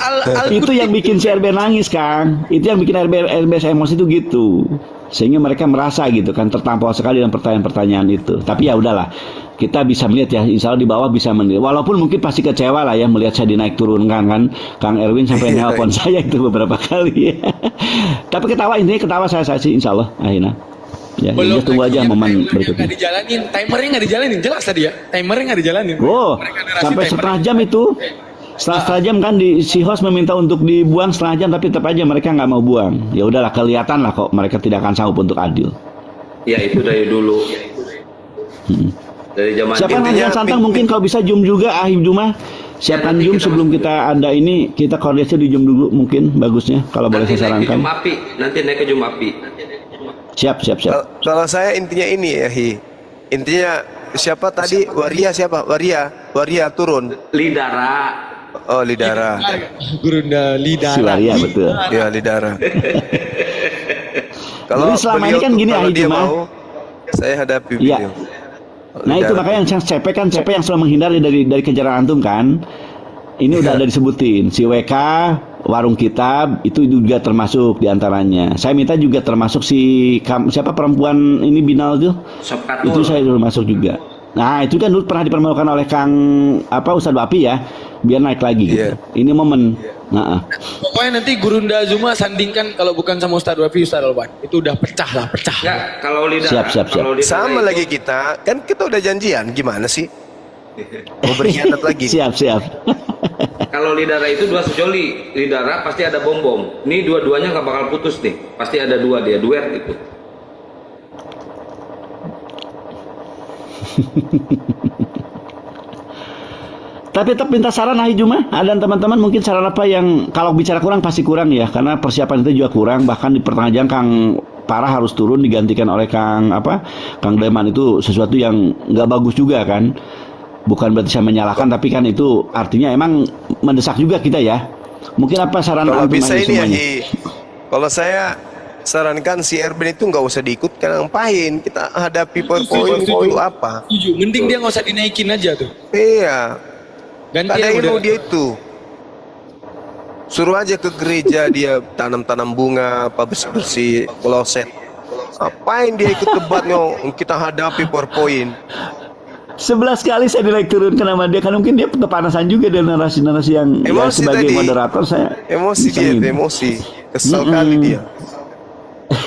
Itu yang bikin si RB nangis Kang. Itu yang bikin RB emosi itu gitu. Sehingga mereka merasa gitu kan tertampau sekali dalam pertanyaan-pertanyaan itu. Tapi ya udahlah. Kita bisa melihat ya, insya Allah di bawah bisa melihat. Walaupun mungkin pasti kecewa lah ya melihat saya dinaik turunkan kan. Kang Erwin sampai nelpon saya itu beberapa kali. Tapi ketawa, intinya ketawa saya sih insya Allah akhirnya. Ya, Belum ya tunggu lagi aja yang momen timernya berikutnya. nggak dijalanin, timernya nggak dijalanin, jelas tadi ya, timernya nggak dijalanin. Wow, Mereka narasi sampai timer. setengah jam itu. Setengah jam kan si host meminta untuk dibuang setengah jam, tapi tetap aja mereka nggak mau buang. Ya udahlah, kelihatan lah kok mereka tidak akan sanggup untuk adil. Ya itu dari dulu. Dari zaman Siapa yang santang mungkin kalau bisa Zoom juga Ahib Juma. Siapkan Zoom sebelum kita ada ini, kita koordinasi di Zoom dulu mungkin bagusnya kalau boleh nanti saya naik ke sarankan. Jum Api, nanti naik ke Jum Api. Siap. Kalau saya intinya ini ya, Hi. Intinya siapa tadi? Waria siapa? Waria turun. Lidara. Oh, Lidara. Gurunda Lidara. Si Waria betul. Ya, Lidara. Jadi selama ini kan gini kalau Ahib dia Juma. mau, saya hadapi Iya. beliau. Nah itu makanya yang CP yang selalu menghindari dari kejaran antum kan. Ini udah ada disebutin si WK, warung kitab itu juga termasuk diantaranya. Saya minta juga termasuk siapa perempuan ini Binal tuh. Itu saya termasuk juga. Nah itu kan dulu pernah dipermalukan oleh Kang Ustadz Bapi ya, biar naik lagi gitu. Ini momen. Pokoknya nanti Gurunda Zuma sandingkan kalau bukan sama Ustadz Wafi, Ustadz Alwan. Itu udah pecah. Ya, kalau Lidara. Siap. Kalau Lidara Sama itu- lagi kan kita udah janjian, gimana sih? Mau berkhianat lagi? Siap. Kalau Lidara itu dua sejoli, Lidara pasti ada bom. Ini dua-duanya nggak bakal putus nih, pasti ada dua dia duet gitu. Tapi tetap minta saran Ahli Juma. Ada teman-teman mungkin saran apa yang kalau bicara kurang pasti kurang ya, karena persiapan itu juga kurang. Bahkan di pertengahan Kang Parah harus turun digantikan oleh Kang Deman, itu sesuatu yang nggak bagus juga kan. Bukan berarti saya menyalahkan, tapi kan itu artinya emang mendesak juga kita ya. Mungkin apa saran Kalau antum bisa Ahli ini ya, semuanya? Hi. Kalau saya sarankan si Erben itu nggak usah diikutkan, ngapain kita hadapi PowerPoint itu apa? Setuju. Mending dia nggak usah dinaikin aja tuh. Iya. Ganti Ada yang ilmu udah- dia itu. Suruh aja ke gereja dia tanam-tanam bunga, apa bersih-bersih kloset. Apain dia ikut debatnya? Kita hadapi PowerPoint. 11 kali saya direct turunkan sama dia, kan mungkin dia kepanasan juga dengan narasi-narasi yang ya, Emosi sebagai tadi. moderator saya Emosi dia, bisa itu gitu. emosi. Kesel kali dia.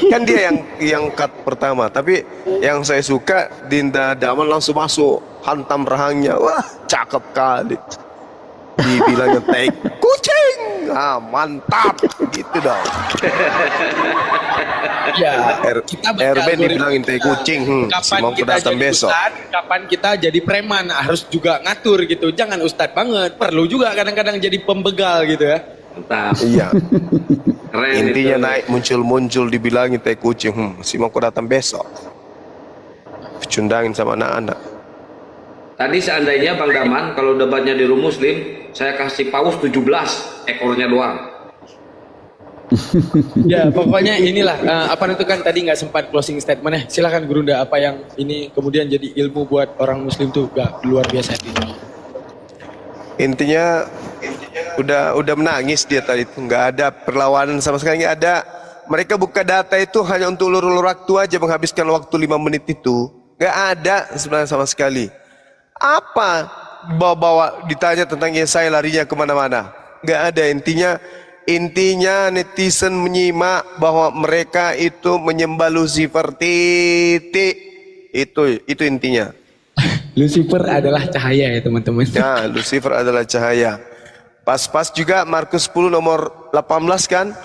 Kan dia yang cut pertama, tapi yang saya suka Dinda Daman langsung masuk, hantam rahangnya. Wah, cakep kali. Dibilangnya tai kucing. Ah, mantap. Gitu dong. Ya, kita baca Erben algoritma. dibilangin tai kucing. Kapan Mau kita datang jadi besok. ustad, kapan kita jadi preman, harus juga ngatur gitu. Jangan ustad banget, perlu juga kadang-kadang jadi pembegal gitu ya. Mantap. Iya. Keren Intinya itu. naik muncul-muncul dibilangin tai kucing. Si mau datang besok. Pecundangin sama anak-anak. Tadi seandainya Bang Daman kalau debatnya di Room Muslim, saya kasih paus 17 ekornya doang. Ya pokoknya inilah apa itu kan tadi nggak sempat closing statement ya. Silakan Gurunda, apa yang ini kemudian jadi ilmu buat orang Muslim tuh gak luar biasa gitu. Intinya udah menangis dia tadi itu, nggak ada perlawanan sama sekali, nggak ada. Mereka buka data itu hanya untuk ulur-ulur waktu aja, menghabiskan waktu 5 menit itu, nggak ada sebenarnya sama sekali. Apa bawa ditanya tentang Yesaya larinya kemana-mana, nggak ada. Intinya netizen menyimak bahwa mereka itu menyembah Lucifer, titik. Itu intinya. Lucifer adalah cahaya ya teman-teman. Ya, Lucifer adalah cahaya. Pas juga Markus 10 nomor 18 kan?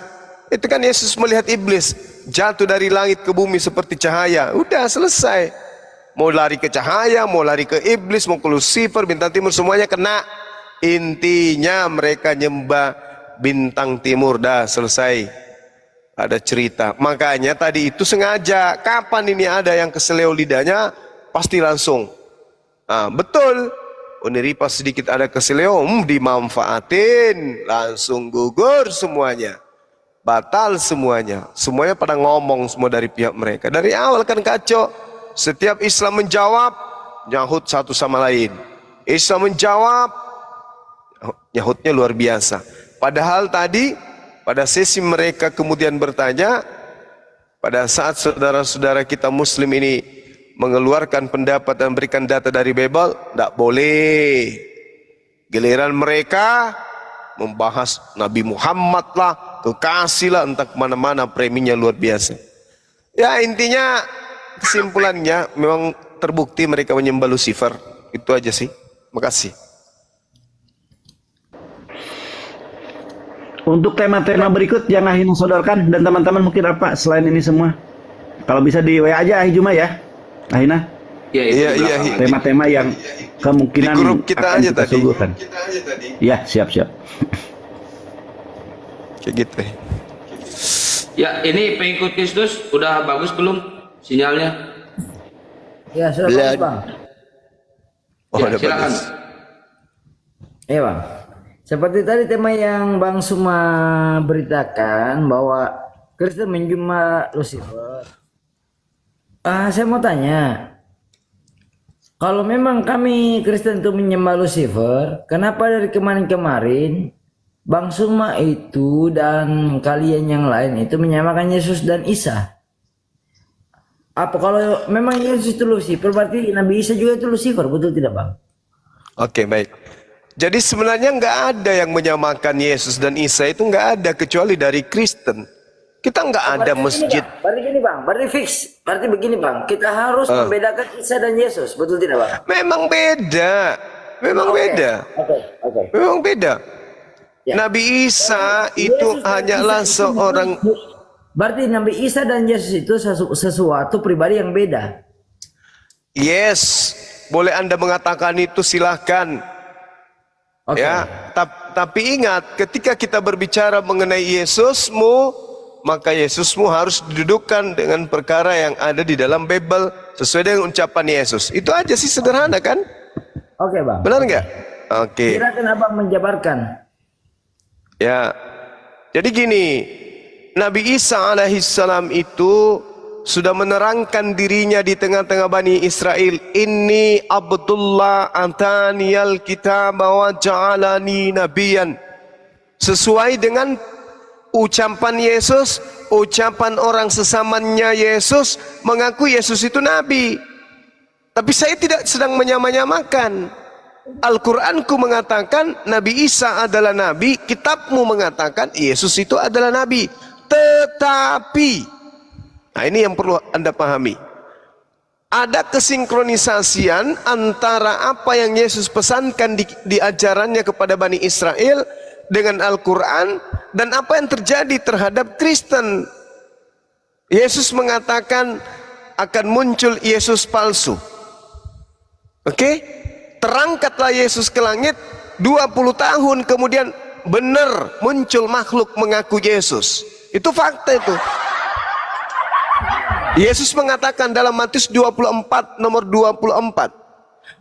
Itu kan Yesus melihat iblis jatuh dari langit ke bumi seperti cahaya. Udah selesai. Mau lari ke cahaya, mau lari ke iblis, mau ke Lucifer, bintang timur, semuanya kena. Intinya mereka nyembah bintang timur. Dah selesai. Ada cerita. Makanya tadi itu sengaja. Kapan ini ada yang keseleo lidahnya, pasti langsung. Nah, betul. Ini pas sedikit ada keseleo, dimanfaatin, langsung gugur semuanya, batal semuanya. Semuanya pada ngomong semua dari pihak mereka. Dari awal kan kacau. Setiap Islam menjawab, nyahut satu sama lain. Islam menjawab, nyahutnya luar biasa. Padahal tadi pada sesi mereka kemudian bertanya, pada saat saudara-saudara kita Muslim ini mengeluarkan pendapat dan berikan data dari Bible, tidak boleh. Giliran mereka membahas Nabi Muhammad lah, kekasih lah, entah kemana-mana, preminya luar biasa. Ya intinya kesimpulannya memang terbukti mereka menyembah Lucifer. Itu aja sih. Makasih. Untuk tema-tema berikut yang Ahina sodorkan dan teman-teman mungkin apa selain ini semua, kalau bisa di WA aja Ahijuma ya Ahina. Iya. Tema-tema yang kemungkinan di grup kita akan aja kita tadi. suguhkan. Ya, siap-siap. Kayak gitu. Ya, ini pengikut Kristus udah bagus belum sinyalnya? Ya, sudah bagus, Bang. Oh, Ya, silakan. Iya, Bang. Seperti tadi tema yang Bang Suma beritakan bahwa Kristen menjumpa Lucifer. Saya mau tanya, kalau memang kami Kristen itu menyembah Lucifer, kenapa dari kemarin-kemarin Bang Suma itu dan kalian yang lain itu menyamakan Yesus dan Isa? Apa kalau memang Yesus itu Lucifer, berarti Nabi Isa juga itu Lucifer, betul tidak, Bang? Oke, baik. Jadi sebenarnya nggak ada yang menyamakan Yesus dan Isa, itu nggak ada kecuali dari Kristen. Kita nggak ada masjid. Berarti gini, Bang, berarti fix. Berarti begini, Bang, kita harus membedakan Isa dan Yesus, betul tidak, Bang? Memang beda. Memang beda. Oke. Memang beda. Ya. Nabi Isa itu hanyalah seorang. Berarti Nabi Isa dan Yesus itu sesuatu pribadi yang beda. Yes, boleh Anda mengatakan itu, silahkan. Ya, tapi ingat, ketika kita berbicara mengenai Yesusmu, maka Yesusmu harus didudukkan dengan perkara yang ada di dalam Bible sesuai dengan ucapan Yesus. Itu aja sih, sederhana kan? Oke, Bang. Benar nggak? Oke. Silakan Abang menjabarkan. Ya, jadi gini, Nabi Isa alaihissalam itu sudah menerangkan dirinya di tengah-tengah Bani Israel. Inni Abdullah ataniyal kitab wa ja'alani nabiyan. Sesuai dengan ucapan Yesus, ucapan orang sesamanya Yesus, mengaku Yesus itu nabi. Tapi saya tidak sedang menyamanyamakan. Al-Quranku mengatakan Nabi Isa adalah nabi, kitabmu mengatakan Yesus itu adalah nabi. Tetapi, nah ini yang perlu Anda pahami, ada kesinkronisasian antara apa yang Yesus pesankan di ajarannya kepada Bani Israel dengan Al-Quran dan apa yang terjadi terhadap Kristen. Yesus mengatakan akan muncul Yesus palsu. Oke? Terangkatlah Yesus ke langit, 20 tahun kemudian benar muncul makhluk mengaku Yesus. Itu fakta itu. Yesus mengatakan dalam Matius 24 nomor 24,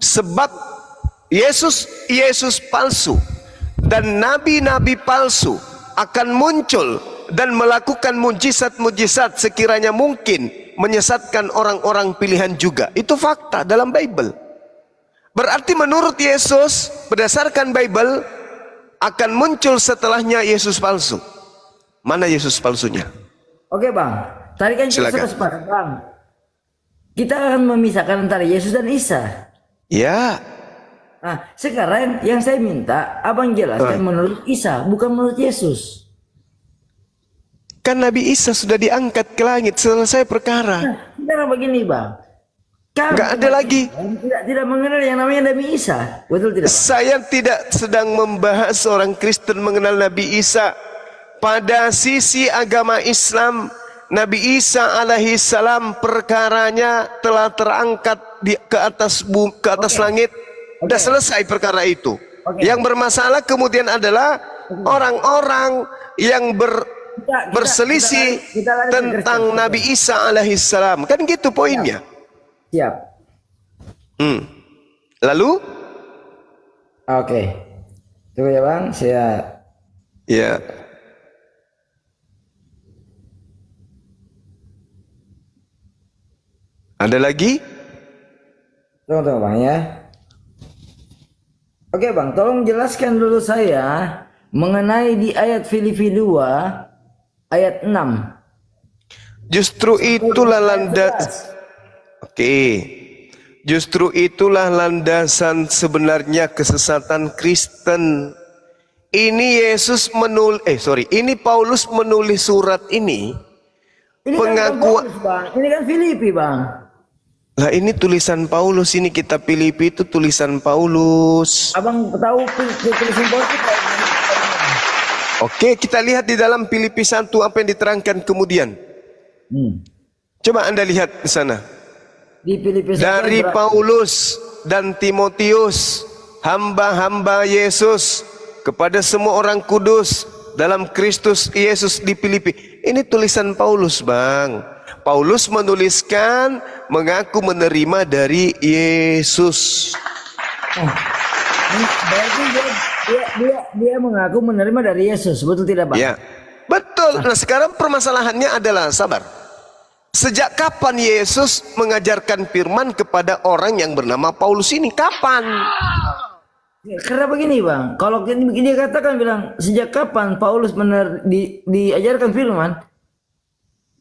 sebab Yesus palsu dan nabi-nabi palsu akan muncul dan melakukan mujizat-mujizat sekiranya mungkin menyesatkan orang-orang pilihan juga. Itu fakta dalam Bible. Berarti menurut Yesus berdasarkan Bible akan muncul setelahnya Yesus palsu. Mana Yesus palsunya? Oke bang, tadi kan kita sudah sepakat bang. Kita akan memisahkan antara Yesus dan Isa. Ya. Nah sekarang yang saya minta abang jelaskan menurut Isa, bukan menurut Yesus. Kan Nabi Isa sudah diangkat ke langit, selesai perkara. Nah, sekarang begini bang, nggak ada lagi. Tidak mengenal yang namanya Nabi Isa, betul tidak bang? Saya tidak sedang membahas orang Kristen mengenal Nabi Isa. Pada sisi agama Islam, Nabi Isa alaihissalam perkaranya telah terangkat ke atas langit. Sudah selesai perkara itu. Yang bermasalah kemudian adalah orang-orang yang berselisih tentang Nabi Isa alaihissalam. Kan gitu poinnya. Siap. Lalu? Oke. Tunggu ya bang, saya. Ya. Ada lagi? Tunggu bang ya. Oke bang, tolong jelaskan dulu saya mengenai di ayat Filipi 2 ayat 6. Justru itulah landasan. Justru itulah landasan sebenarnya kesesatan Kristen. Ini ini Paulus menulis surat ini. Pengakuan. Ini kan Filipi bang. Lah ini tulisan Paulus, ini kitab Filipi itu tulisan Paulus. Abang tahu tulisan Paulus itu? Oke, kita lihat di dalam Filipi 1 apa yang diterangkan kemudian. Coba Anda lihat di sana. Di Filipi 1 dari Paulus dan Timotius, hamba-hamba Yesus, kepada semua orang kudus dalam Kristus Yesus di Filipi. Ini tulisan Paulus, Bang. Paulus menuliskan mengaku menerima dari Yesus. Berarti dia mengaku menerima dari Yesus, betul tidak, Bang? Ya, betul. Nah, sekarang permasalahannya adalah sabar. Sejak kapan Yesus mengajarkan firman kepada orang yang bernama Paulus ini? Kapan? Karena begini bang, kalau dia katakan bilang sejak kapan Paulus diajarkan firman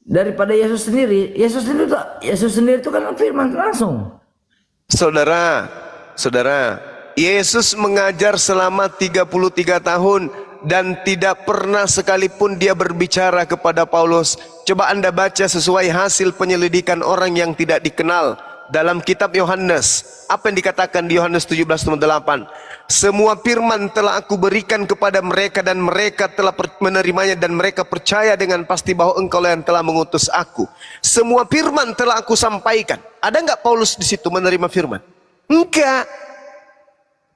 daripada Yesus sendiri. Yesus sendiri itu kan firman langsung. Saudara, Yesus mengajar selama 33 tahun dan tidak pernah sekalipun dia berbicara kepada Paulus. Coba Anda baca sesuai hasil penyelidikan orang yang tidak dikenal dalam kitab Yohanes. Apa yang dikatakan di Yohanes 17:8? Semua firman telah aku berikan kepada mereka dan mereka telah menerimanya dan mereka percaya dengan pasti bahwa engkau yang telah mengutus aku. Semua firman telah aku sampaikan. Ada enggak Paulus di situ menerima firman? Enggak.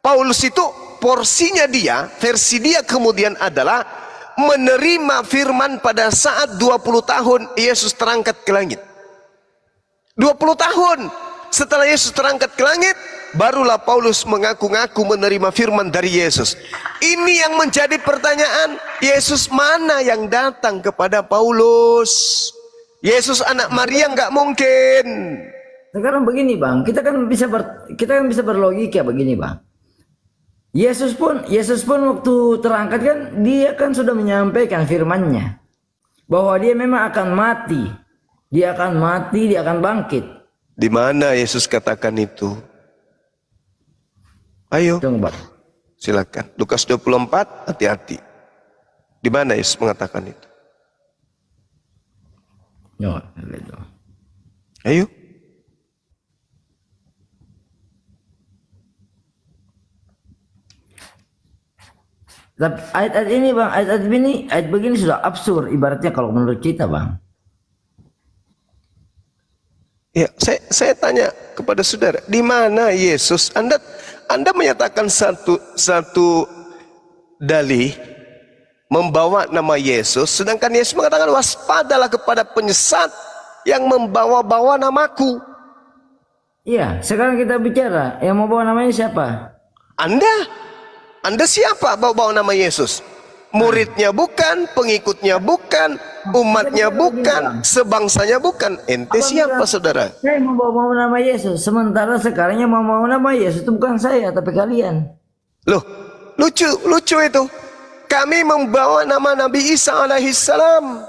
Paulus itu porsinya dia, versi dia kemudian adalah menerima firman pada saat 20 tahun Yesus terangkat ke langit. 20 tahun. setelah Yesus terangkat ke langit, barulah Paulus mengaku-ngaku menerima firman dari Yesus. Ini yang menjadi pertanyaan, Yesus mana yang datang kepada Paulus? Yesus anak Maria nggak mungkin. Sekarang begini bang, kita kan bisa berlogika begini bang. Yesus pun waktu terangkat kan dia kan sudah menyampaikan firman-Nya bahwa dia memang akan mati, dia akan bangkit. Di mana Yesus katakan itu? Ayo, silakan. Lukas 24, hati-hati. Di mana Yesus mengatakan itu? Ayo. Ayat ini bang, ayat begini sudah absurd ibaratnya kalau menurut kita bang. Ya, saya tanya kepada saudara, di mana Yesus? Anda menyatakan satu dalih membawa nama Yesus, sedangkan Yesus mengatakan waspadalah kepada penyesat yang membawa-bawa namaku. Iya, sekarang kita bicara yang mau bawa namanya siapa? Anda siapa bawa nama Yesus? Muridnya bukan, pengikutnya bukan, umatnya bukan, sebangsanya bukan. Ente siapa saudara? Saya mau bawa nama Yesus, sementara sekarang yang mau bawa nama Yesus itu bukan saya, tapi kalian. Loh, lucu itu. Kami membawa nama Nabi Isa alaihissalam.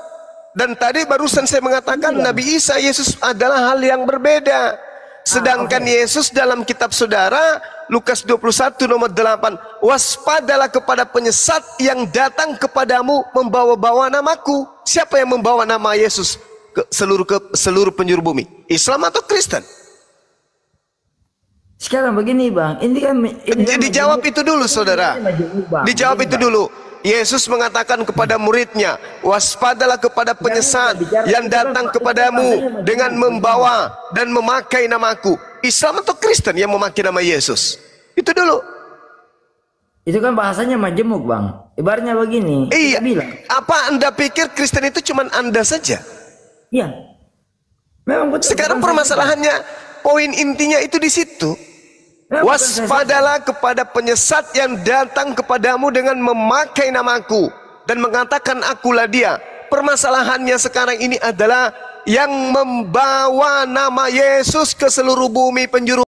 Dan tadi barusan saya mengatakan Nabi Isa, Yesus adalah hal yang berbeda. Sedangkan Yesus dalam kitab saudara Lukas 21 nomor 8, waspadalah kepada penyesat yang datang kepadamu membawa-bawa namaku. Siapa yang membawa nama Yesus ke seluruh penjuru bumi? Islam atau Kristen? Sekarang begini bang, ini kan dijawab itu dulu saudara. Dijawab itu dulu. Yesus mengatakan kepada muridnya, waspadalah kepada penyesat yang datang kepadamu dengan membawa dan memakai namaku. Islam atau Kristen yang memakai nama Yesus? Itu dulu. Itu kan bahasanya majemuk bang. Ibaratnya begini. Iya. Apa Anda pikir Kristen itu cuma Anda saja? Iya. Memang betul. Sekarang permasalahannya, poin intinya itu di situ. Waspadalah kepada penyesat yang datang kepadamu dengan memakai namaku dan mengatakan akulah dia. Permasalahannya sekarang ini adalah yang membawa nama Yesus ke seluruh bumi penjuru